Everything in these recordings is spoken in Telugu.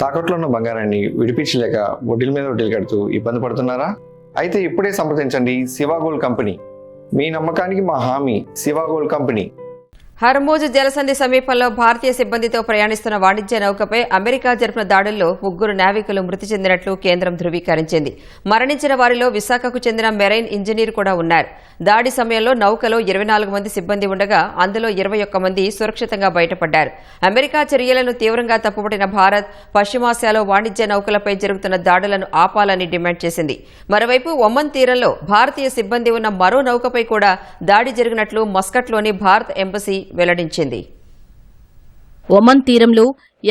తాకట్లో ఉన్న బంగారాన్ని విడిపించలేక వడ్డీల మీద వడ్డీలు కడుతూ ఇబ్బంది పడుతున్నారా? అయితే ఇప్పుడే సంప్రదించండి శివ గోల్డ్ కంపెనీ. మీ నమ్మకానికి మా హామీ శివ గోల్డ్ కంపెనీ. హర్మూజ్ జలసంధి సమీపంలో భారతీయ సిబ్బందితో ప్రయాణిస్తున్న వాణిజ్య నౌకపై అమెరికా జరిపిన దాడుల్లో 3 నావికులు మృతి చెందినట్లు కేంద్రం ధృవీకరించింది. మరణించిన వారిలో విశాఖకు చెందిన మెరైన్ ఇంజనీర్ కూడా ఉన్నారు. దాడి సమయంలో నౌకలో 24 మంది సిబ్బంది ఉండగా అందులో 21 మంది సురక్షితంగా బయటపడ్డారు. అమెరికా చర్యలను తీవ్రంగా తప్పుపట్టిన భారత్ పశ్చిమాసియాలో వాణిజ్య నౌకలపై జరుగుతున్న దాడులను ఆపాలని డిమాండ్ చేసింది. మరోవైపు ఒమన్ తీరంలో భారతీయ సిబ్బంది ఉన్న మరో నౌకపై కూడా దాడి జరిగినట్లు మస్కట్లోని భారత ఎంబసీ వెల్లడించింది. ఒమన్ తీరంలో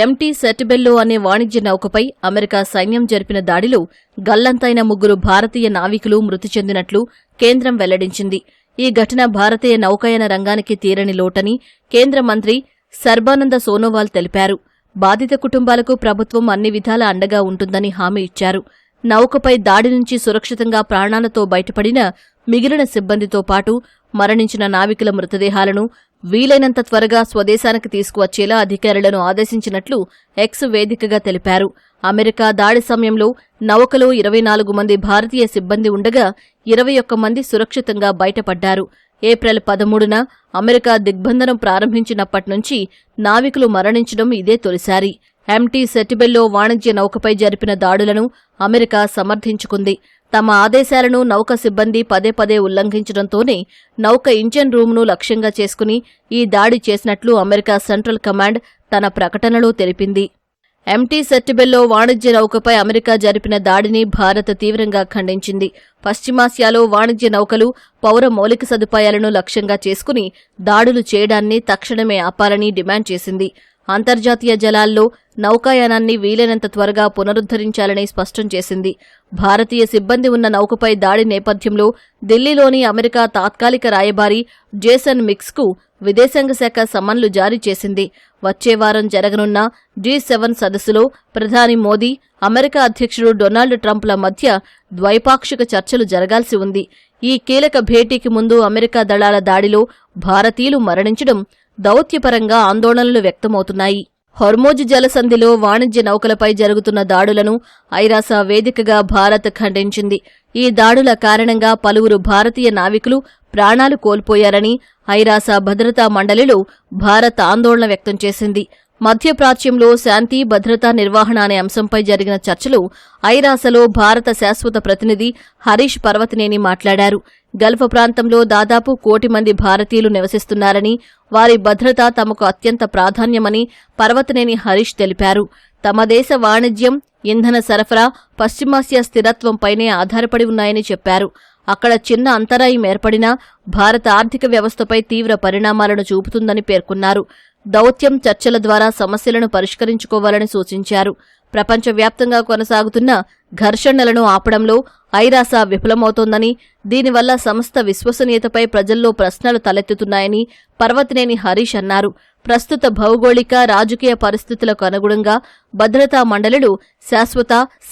ఎంటీ సెటిబెల్లో అనే వాణిజ్య నౌకపై అమెరికా సైన్యం జరిపిన దాడిలో గల్లంతైన 3 భారతీయ నావికులు మృతి చెందినట్లు కేంద్రం వెల్లడించింది. ఈ ఘటన భారతీయ నౌకాయాన రంగానికి తీరని లోటని కేంద్ర మంత్రి సర్బానంద సోనోవాల్ తెలిపారు. బాధిత కుటుంబాలకు ప్రభుత్వం అన్ని విధాల అండగా ఉంటుందని హామీ ఇచ్చారు. నౌకపై దాడి నుంచి సురక్షితంగా ప్రాణాలతో బయటపడిన మిగిలిన సిబ్బందితో పాటు మరణించిన నావికుల మృతదేహాలను వీలైనంత త్వరగా స్వదేశానికి తీసుకువచ్చేలా అధికారులను ఆదేశించినట్లు ఎక్స్ వేదికగా తెలిపారు. అమెరికా దాడి సమయంలో నౌకలో 24 మంది భారతీయ సిబ్బంది ఉండగా 21 మంది సురక్షితంగా బయటపడ్డారు. ఏప్రిల్ 13న అమెరికా దిగ్బంధనం ప్రారంభించినప్పటి నుంచి నావికులు మరణించడం ఇదే తొలిసారి. ఎంటీ సెటిబెల్లో వాణిజ్య నౌకపై జరిపిన దాడులను అమెరికా సమర్థించుకుంది. తమ ఆదేశాలను నౌక సిబ్బంది పదే ఉల్లంఘించడంతోనే నౌక ఇంజన్ రూమ్ను లక్ష్యంగా చేసుకుని ఈ దాడి చేసినట్లు అమెరికా సెంట్రల్ కమాండ్ తన ప్రకటనలో తెలిపింది. ఎంటీ సెటిబెల్లో వాణిజ్య నౌకపై అమెరికా జరిపిన దాడిని భారత్ తీవ్రంగా ఖండించింది. పశ్చిమాసియాలో వాణిజ్య నౌకలు పౌర మౌలిక సదుపాయాలను లక్ష్యంగా చేసుకుని దాడులు చేయడాన్ని తక్షణమే ఆపాలని డిమాండ్ చేసింది. అంతర్జాతీయ జలాల్లో నౌకాయానాన్ని వీలైనంత త్వరగా పునరుద్ధరించాలని స్పష్టం చేసింది. భారతీయ సిబ్బంది ఉన్న నౌకపై దాడి నేపథ్యంలో ఢిల్లీలోని అమెరికా తాత్కాలిక రాయబారి జేసన్ మిక్స్కు విదేశాంగ శాఖ సమన్లు జారీ చేసింది. వచ్చే వారం జరగనున్న G7 సదస్సులో ప్రధాని మోదీ, అమెరికా అధ్యక్షుడు డొనాల్డ్ ట్రంప్ల మధ్య ద్వైపాక్షిక చర్చలు జరగాల్సి ఉంది. ఈ కీలక భేటీకి ముందు అమెరికా దళాల దాడిలో భారతీయులు మరణించడం దౌత్యపరంగా ఆందోళనలు వ్యక్తమవుతున్నాయి. హర్మూజ్ జలసంధిలో వాణిజ్య నౌకలపై జరుగుతున్న దాడులను ఐరాస వేదికగా భారత్ ఖండించింది. ఈ దాడుల కారణంగా పలువురు భారతీయ నావికులు ప్రాణాలు కోల్పోయారని ఐరాస భద్రతా మండలిలో భారత్ ఆందోళన వ్యక్తం చేసింది. మధ్యప్రాచ్యంలో శాంతి భద్రతా నిర్వహణ అనే అంశంపై జరిగిన చర్చలో ఐరాసలో భారత శాశ్వత ప్రతినిధి హరీష్ పర్వతనేని మాట్లాడారు. గల్ఫ్ ప్రాంతంలో దాదాపు 1 కోటి మంది భారతీయులు నివసిస్తున్నారని, వారి భద్రత తమకు అత్యంత ప్రాధాన్యమని పర్వతనేని హరీష్ తెలిపారు. తమ దేశ వాణిజ్యం, ఇంధన సరఫరా పశ్చిమాసియా స్థిరత్వంపైనే ఆధారపడి ఉన్నాయని చెప్పారు. అక్కడ చిన్న అంతరాయం ఏర్పడినా భారత ఆర్థిక వ్యవస్థపై తీవ్ర పరిణామాలను చూపుతుందని పేర్కొన్నారు. దౌత్యం, చర్చల ద్వారా సమస్యలను పరిష్కరించుకోవాలని సూచించారు. ప్రపంచవ్యాప్తంగా కొనసాగుతున్న ఘర్షణలను ఆపడంలో ఐరాస విఫలమవుతోందని, దీనివల్ల సంస్థ విశ్వసనీయతపై ప్రజల్లో ప్రశ్నలు తలెత్తుతున్నాయని పర్వతనేని హరీష్ అన్నారు. ప్రస్తుత భౌగోళిక, రాజకీయ పరిస్థితులకు అనుగుణంగా భద్రతా మండలిలో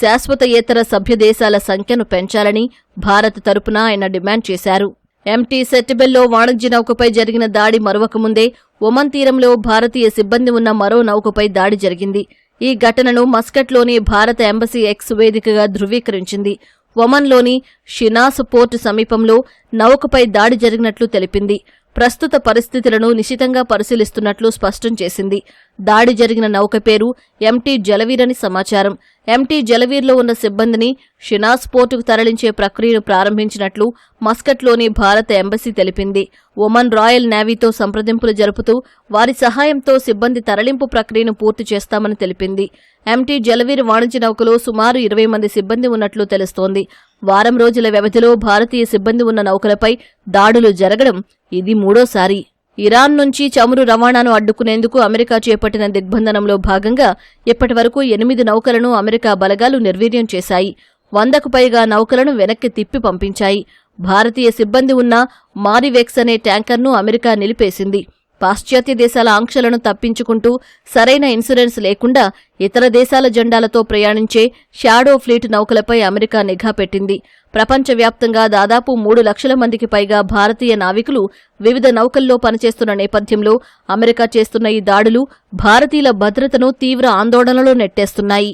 శాశ్వతయేతర సభ్యదేశాల సంఖ్యను పెంచాలని భారత్ తరపున ఆయన డిమాండ్ చేశారు. ఎంటీ సెటిబెల్లో వాణిజ్య నౌకపై జరిగిన దాడి మరొకముందే ఒమన్ తీరంలో భారతీయ సిబ్బంది ఉన్న మరో నౌకపై దాడి జరిగింది. ఈ ఘటనను మస్కట్లోని భారత ఎంబసీ ఎక్స్ వేదికగా ధృవీకరించింది. ఒమన్లోని షినాస్ పోర్టు సమీపంలో నౌకపై దాడి జరిగినట్లు తెలిపింది. ప్రస్తుత పరిస్థితులను నిశితంగా పరిశీలిస్తున్నట్లు స్పష్టం చేసింది. దాడి జరిగిన నౌక పేరు ఎంటీ జలవీర్ అని సమాచారం. ఎంటీ జలవీర్లో ఉన్న సిబ్బందిని షినాస్ పోర్టుకు తరలించే ప్రక్రియను ప్రారంభించినట్లు మస్కట్లోని భారత ఎంబసీ తెలిపింది. ఒమన్ రాయల్ నేవీతో సంప్రదింపులు జరుపుతూ వారి సహాయంతో సిబ్బంది తరలింపు ప్రక్రియను పూర్తి చేస్తామని తెలిపింది. ఎంటీ జలవీర్ వాణిజ్య నౌకలో సుమారు 20 మంది సిబ్బంది ఉన్నట్లు తెలుస్తోంది. వారం రోజుల వ్యవధిలో భారతీయ సిబ్బంది ఉన్న నౌకలపై దాడులు జరగడం ఇది 3వసారి. ఇరాన్ నుంచి చమురు రవాణాను అడ్డుకునేందుకు అమెరికా చేపట్టిన దిగ్బంధనంలో భాగంగా ఇప్పటివరకు 8 నౌకలను అమెరికా బలగాలు నిర్వీర్యం చేశాయి. 100కు పైగా నౌకలను వెనక్కి తిప్పి పంపించాయి. భారతీయ సిబ్బంది ఉన్న మారివెక్స్ అనే ట్యాంకర్ను అమెరికా నిలిపేసింది. పాశ్చాత్య దేశాల ఆంక్షలను తప్పించుకుంటూ సరైన ఇన్సూరెన్స్ లేకుండా ఇతర దేశాల జెండాలతో ప్రయాణించే షాడో ఫ్లీట్ నౌకలపై అమెరికా నిఘా పెట్టింది. ప్రపంచవ్యాప్తంగా దాదాపు 3 లక్షల మందికి పైగా భారతీయ నావికులు వివిధ నౌకల్లో పనిచేస్తున్న నేపథ్యంలో అమెరికా చేస్తున్న ఈ దాడులు భారతీయుల భద్రతను తీవ్ర ఆందోళనలో నెట్టేస్తున్నాయి.